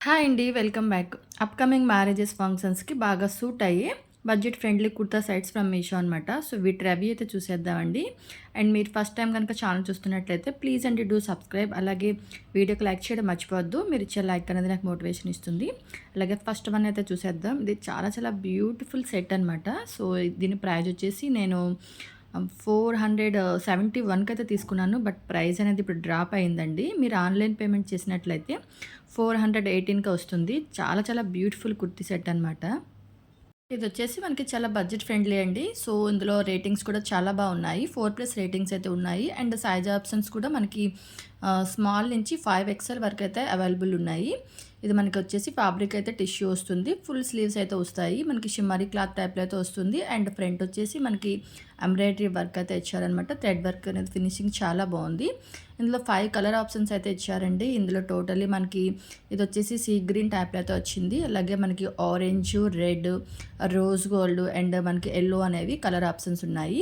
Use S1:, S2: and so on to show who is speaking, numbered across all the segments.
S1: Hi అండి. Welcome back. Upcoming marriages, ఫంక్షన్స్‌కి బాగా సూట్ అయ్యే budget friendly kurta sets from Meesho అనమాట. సో, వీటి రివ్యూ అయితే చూసేద్దామండి. అండ్ మీరు ఫస్ట్ టైం గనుక ఛానల్ చూస్తున్నట్లయితే ప్లీజ్ అండి డూ సబ్స్క్రైబ్. అలాగే వీడియోకి లైక్ చేయడం మర్చిపోవద్దు. మీరు ఇచ్చే లైక్ అనేది నాకు మోటివేషన్ ఇస్తుంది. అలాగే ఫస్ట్ వన్ అయితే చూసేద్దాం. ఇది చాలా చాలా బ్యూటిఫుల్ సెట్ అనమాట. సో, దీని ప్రైస్ వచ్చేసి నేను 471కి అయితే తీసుకున్నాను. బట్ ప్రైస్ అనేది ఇప్పుడు డ్రాప్ అయిందండి. మీరు ఆన్లైన్ పేమెంట్ చేసినట్లయితే 418కి వస్తుంది. చాలా చాలా బ్యూటిఫుల్ కుర్తీ సెట్ అనమాట. ఇదొచ్చేసి మనకి చాలా బడ్జెట్ ఫ్రెండ్లీ అండి. సో, ఇందులో రేటింగ్స్ కూడా చాలా బాగున్నాయి. 4+ రేటింగ్స్ అయితే ఉన్నాయి. అండ్ సైజ్ ఆప్షన్స్ కూడా మనకి స్మాల్ నుంచి 5XL వరకు అయితే అవైలబుల్ ఉన్నాయి. ఇది మనకి వచ్చేసి ఫ్యాబ్రిక్ అయితే టిష్యూ వస్తుంది. ఫుల్ స్లీవ్స్ అయితే వస్తాయి. మనకి షిమ్మరీ క్లాత్ టైప్లో అయితే వస్తుంది. అండ్ ఫ్రంట్ వచ్చేసి మనకి ఎంబ్రాయిడరీ వర్క్ అయితే ఇచ్చారనమాట. థ్రెడ్ వర్క్ అనేది ఫినిషింగ్ చాలా బాగుంది. ఇందులో 5 కలర్ ఆప్షన్స్ అయితే ఇచ్చారండి. ఇందులో టోటల్లీ మనకి ఇది వచ్చేసి సీ గ్రీన్ టైప్లో అయితే వచ్చింది. అలాగే మనకి orange, red, rose gold and మనకి ఎల్లో అనేవి కలర్ ఆప్షన్స్ ఉన్నాయి.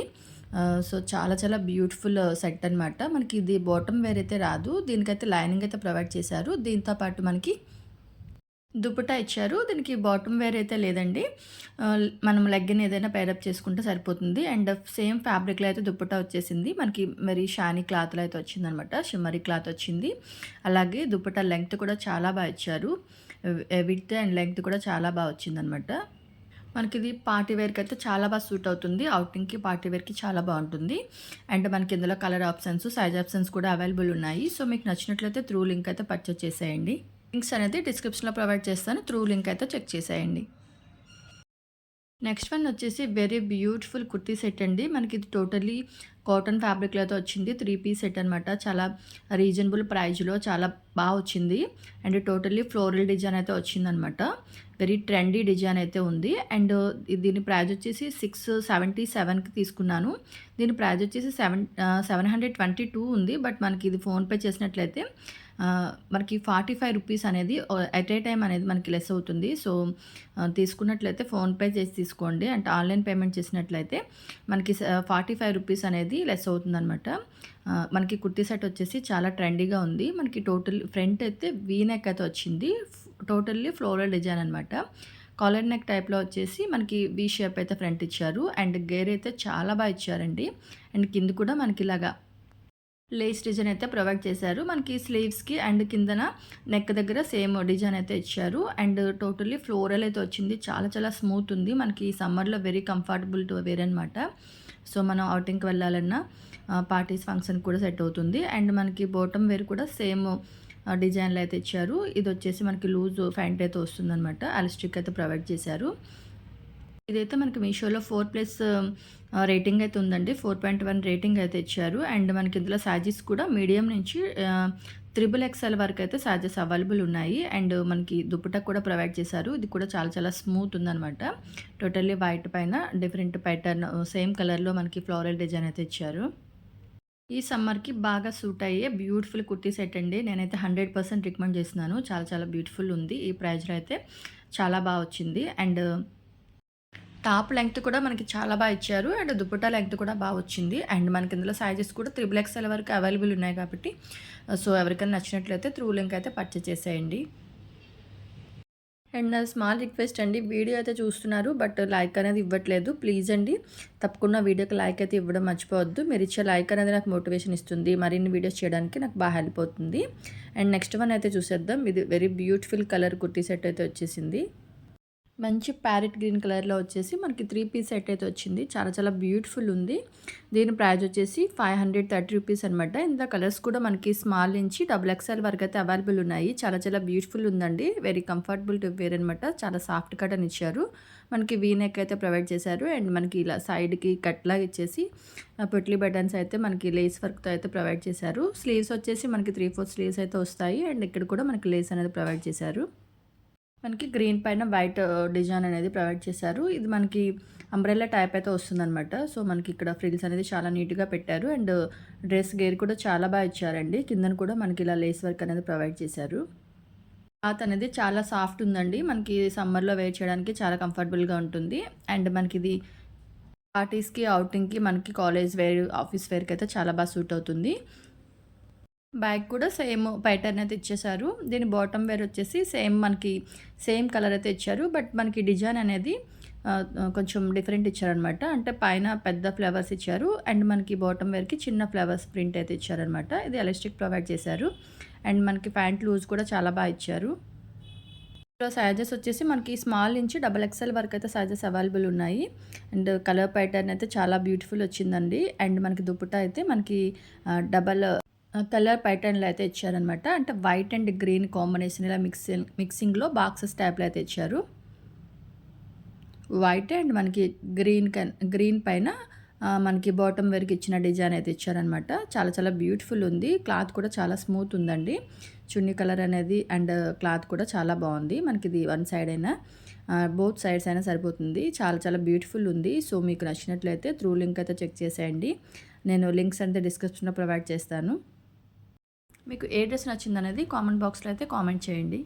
S1: సో, చాలా చాలా బ్యూటిఫుల్ సెట్ అనమాట. మనకి ఇది బాటమ్ వేర్ అయితే రాదు. దీనికైతే లైనింగ్ అయితే ప్రొవైడ్ చేశారు. దీంతో పాటు మనకి దుపట్టా ఇచ్చారు. దీనికి బాటమ్ వేర్ అయితే లేదండి. మనం లెగ్గిన్ ఏదైనా పేరప్ చేసుకుంటే సరిపోతుంది. అండ్ సేమ్ ఫ్యాబ్రిక్లో అయితే దుపట్టా వచ్చేసింది. మనకి మరి షానీ క్లాత్లో అయితే వచ్చిందనమాట. షిమ్మరీ క్లాత్ వచ్చింది. అలాగే దుపట్టా లెంగ్త్ కూడా చాలా బాగా ఇచ్చారు. విడ్త్ అండ్ లెంగ్త్ కూడా చాలా బాగా వచ్చిందనమాట. మనకి ఇది పార్టీ వేర్కి అయితే చాలా బాగా సూట్ అవుతుంది. అవుటింగ్కి, పార్టీ వేర్కి చాలా బాగుంటుంది. అండ్ మనకి ఇందులో కలర్ ఆప్షన్స్, సైజ్ ఆప్షన్స్ కూడా అవైలబుల్ ఉన్నాయి. సో, మీకు నచ్చినట్లయితే త్రూ లింక్ అయితే పర్చేస్ చేసేయండి. లింక్స్ అనేది డిస్క్రిప్షన్లో ప్రొవైడ్ చేస్తాను. త్రూ లింక్ అయితే చెక్ చేసేయండి. నెక్స్ట్ వన్ వచ్చేసి వెరీ బ్యూటిఫుల్ కుర్తీ సెట్ అండి. మనకి ఇది టోటలీ కాటన్ ఫ్యాబ్రిక్లో అయితే వచ్చింది. 3 పీస్ సెట్ అనమాట. చాలా రీజనబుల్ ప్రైజ్లో చాలా బాగా వచ్చింది. అండ్ టోటల్లీ ఫ్లోరల్ డిజైన్ అయితే వచ్చిందనమాట. వెరీ ట్రెండీ డిజైన్ అయితే ఉంది. అండ్ దీని ప్రైస్ వచ్చేసి 677కి తీసుకున్నాను. దీని ప్రైస్ వచ్చేసి 722 ఉంది. బట్ మనకి ఇది ఫోన్పే చేసినట్లయితే మనకి 45 రూపీస్ అనేది ఎట్ ఏ టైం అనేది మనకి లెస్ అవుతుంది. సో, తీసుకున్నట్లయితే ఫోన్పే చేసి తీసుకోండి. అంటే ఆన్లైన్ పేమెంట్ చేసినట్లయితే మనకి 45 రూపీస్ అనేది లెస్ అవుతుందనమాట. మనకి కుర్తీ సెట్ వచ్చేసి చాలా ట్రెండీగా ఉంది. మనకి టోటల్ ఫ్రంట్ అయితే వీ నెక్ అయితే వచ్చింది. టోటల్లీ ఫ్లోరల్ డిజైన్ అనమాట. కాలర్ నెక్ టైప్లో వచ్చేసి మనకి వీ షేప్ అయితే ఫ్రంట్ ఇచ్చారు. అండ్ గేర్ అయితే చాలా బాగా ఇచ్చారండి. అండ్ కింద కూడా మనకి ఇలాగా లేస్ డిజైన్ అయితే ప్రొవైడ్ చేశారు. మనకి స్లీవ్స్కి అండ్ కిందన నెక్ దగ్గర సేమ్ డిజైన్ అయితే ఇచ్చారు. అండ్ టోటల్లీ ఫ్లోరల్ అయితే వచ్చింది. చాలా చాలా స్మూత్ ఉంది. మనకి సమ్మర్లో వెరీ కంఫర్టబుల్ టు వేర్ అనమాట. సో, మనం అవుటింగ్కి వెళ్ళాలన్నా పార్టీస్ ఫంక్షన్ కూడా సెట్ అవుతుంది. అండ్ మనకి బాటమ్ వేర్ కూడా సేమ్ డిజైన్లో అయితే ఇచ్చారు. ఇది వచ్చేసి మనకి లూజ్ ప్యాంట్ అయితే వస్తుందన్నమాట. ఎలాస్టిక్ అయితే ప్రొవైడ్ చేశారు. ఇదైతే మనకి మీషోలో 4+ రేటింగ్ అయితే ఉందండి. 4.1 రేటింగ్ అయితే ఇచ్చారు. అండ్ మనకి ఇందులో సైజెస్ కూడా మీడియం నుంచి XXL వరకు అయితే సైజెస్ అవైలబుల్ ఉన్నాయి. అండ్ మనకి దుపట్టా కూడా ప్రొవైడ్ చేశారు. ఇది కూడా చాలా చాలా స్మూత్ ఉందనమాట. టోటల్లీ వైట్ పైన డిఫరెంట్ ప్యాటర్న్ సేమ్ కలర్లో మనకి ఫ్లోరల్ డిజైన్ అయితే ఇచ్చారు. ఈ సమ్మర్‌కి బాగా సూట్ అయ్యే బ్యూటిఫుల్ కుర్తీ సెట్ అండి. నేనైతే 100% రికమెండ్ చేస్తున్నాను. చాలా చాలా బ్యూటిఫుల్ ఉంది. ఈ ప్రైస్‌లో అయితే చాలా బాగా వచ్చింది. అండ్ టాప్ లెంగ్త్ కూడా మనకి చాలా బాగా ఇచ్చారు. అండ్ దుపట్టా లెంగ్త్ కూడా బాగా వచ్చింది. అండ్ మనకి ఇందులో సైజెస్ కూడా XXL వరకు అవైలబుల్ ఉన్నాయి కాబట్టి సో, ఎవరికైనా నచ్చినట్లయితే త్రూ లింక్ అయితే పర్చేస్ చేసేయండి. అండ్ నా స్మాల్ రిక్వెస్ట్ అండి. వీడియో అయితే చూస్తున్నారు బట్ లైక్ అనేది ఇవ్వట్లేదు. ప్లీజ్ అండి తప్పకుండా వీడియోకి లైక్ అయితే ఇవ్వడం మర్చిపోవద్దు. మీరు ఇచ్చే లైక్ అనేది నాకు మోటివేషన్ ఇస్తుంది. మరిన్ని వీడియోస్ చేయడానికి నాకు బాగా హెల్ప్ అవుతుంది. అండ్ నెక్స్ట్ వన్ అయితే చూసేద్దాం. ఇది very beautiful colour kurti set అయితే వచ్చేసింది. మంచి ప్యారెట్ గ్రీన్ కలర్లో వచ్చేసి మనకి 3 పీస్ సెట్ అయితే వచ్చింది. చాలా చాలా బ్యూటిఫుల్ ఉంది. దీని ప్రైస్ వచ్చేసి 530 రూపీస్ అనమాట. ఇందులో కలర్స్ కూడా మనకి స్మాల్ నుంచి XXL వరకు అయితే అవైలబుల్ ఉన్నాయి. చాలా చాలా బ్యూటిఫుల్ ఉందండి. వెరీ కంఫర్టబుల్ టు వేర్ అనమాట. చాలా సాఫ్ట్ కటన్ ఇచ్చారు. మనకి వీ నెక్ అయితే ప్రొవైడ్ చేశారు. అండ్ మనకి ఇలా సైడ్కి కట్లాగా ఇచ్చేసి పొట్లీ బటన్స్ అయితే మనకి లేస్ వర్క్తో అయితే ప్రొవైడ్ చేశారు. స్లీవ్స్ వచ్చేసి మనకి 3/4 స్లీవ్స్ అయితే వస్తాయి. అండ్ ఇక్కడ కూడా మనకి లేస్ అనేది ప్రొవైడ్ చేశారు. మనకి గ్రీన్ పైన వైట్ డిజైన్ అనేది ప్రొవైడ్ చేశారు. ఇది మనకి అంబ్రెల్లా టైప్ అయితే వస్తుందన్నమాట. సో, మనకి ఇక్కడ ఫ్రిల్స్ అనేది చాలా నీట్గా పెట్టారు. అండ్ డ్రెస్ గేర్ కూడా చాలా బాగా ఇచ్చారండి. కిందన కూడా మనకి ఇలా లేస్ వర్క్ అనేది ప్రొవైడ్ చేశారు. క్లాత్ అనేది చాలా సాఫ్ట్ ఉందండి. మనకి సమ్మర్లో వేర్ చేయడానికి చాలా కంఫర్టబుల్గా ఉంటుంది. అండ్ మనకి ఇది పార్టీస్కి, అవుటింగ్కి, మనకి కాలేజ్ వేర్, ఆఫీస్ వేర్కి అయితే చాలా బాగా సూట్ అవుతుంది. బ్యాగ్ కూడా సేమ్ ప్యాటర్న్ అయితే ఇచ్చేసారు. దీని బాటమ్ వేర్ వచ్చేసి సేమ్ మనకి సేమ్ కలర్ అయితే ఇచ్చారు. బట్ మనకి డిజైన్ అనేది కొంచెం డిఫరెంట్ ఇచ్చారనమాట. అంటే పైన పెద్ద ఫ్లవర్స్ ఇచ్చారు. అండ్ మనకి బాటమ్ వేర్‌కి చిన్న ఫ్లవర్స్ ప్రింట్ అయితే ఇచ్చారనమాట. ఇది ఎలాస్టిక్ ప్రొవైడ్ చేశారు. అండ్ మనకి ప్యాంట్ లూజ్ కూడా చాలా బాగా ఇచ్చారు. ఇందులో సైజెస్ వచ్చేసి మనకి స్మాల్ నుంచి డబుల్ ఎక్స్ఎల్ వరకు అయితే సైజెస్ అవైలబుల్ ఉన్నాయి. అండ్ కలర్ ప్యాటర్న్ అయితే చాలా బ్యూటిఫుల్ వచ్చిందండి. అండ్ మనకి దుపట్టా అయితే మనకి డబల్ కలర్ ప్యాటర్న్‌లో అయితే ఇచ్చారనమాట. అంటే వైట్ అండ్ గ్రీన్ కాంబినేషన్ ఇలా మిక్సింగ్‌లో బాక్సెస్ టైప్‌లో అయితే ఇచ్చారు. వైట్ అండ్ మనకి గ్రీన్ పైన మనకి బాటమ్ వేర్‌కి ఇచ్చిన డిజైన్ అయితే ఇచ్చారనమాట. చాలా చాలా బ్యూటిఫుల్ ఉంది. క్లాత్ కూడా చాలా స్మూత్ ఉందండి. చున్నీ కలర్ అనేది అండ్ క్లాత్ కూడా చాలా బాగుంది. మనకిది వన్ సైడ్ అయినా బోత్ సైడ్స్ అయినా సరిపోతుంది. చాలా చాలా బ్యూటిఫుల్ ఉంది. సో మీకు నచ్చినట్లయితే త్రూ లింక్ అయితే చెక్ చేసేయండి. నేను లింక్స్ అంతా డిస్క్రిప్షన్‌లో ప్రొవైడ్ చేస్తాను. మీకు ఏ డ్రెస్ నచ్చిందనేది కామెంట్ బాక్స్‌లో అయితే కామెంట్ చేయండి.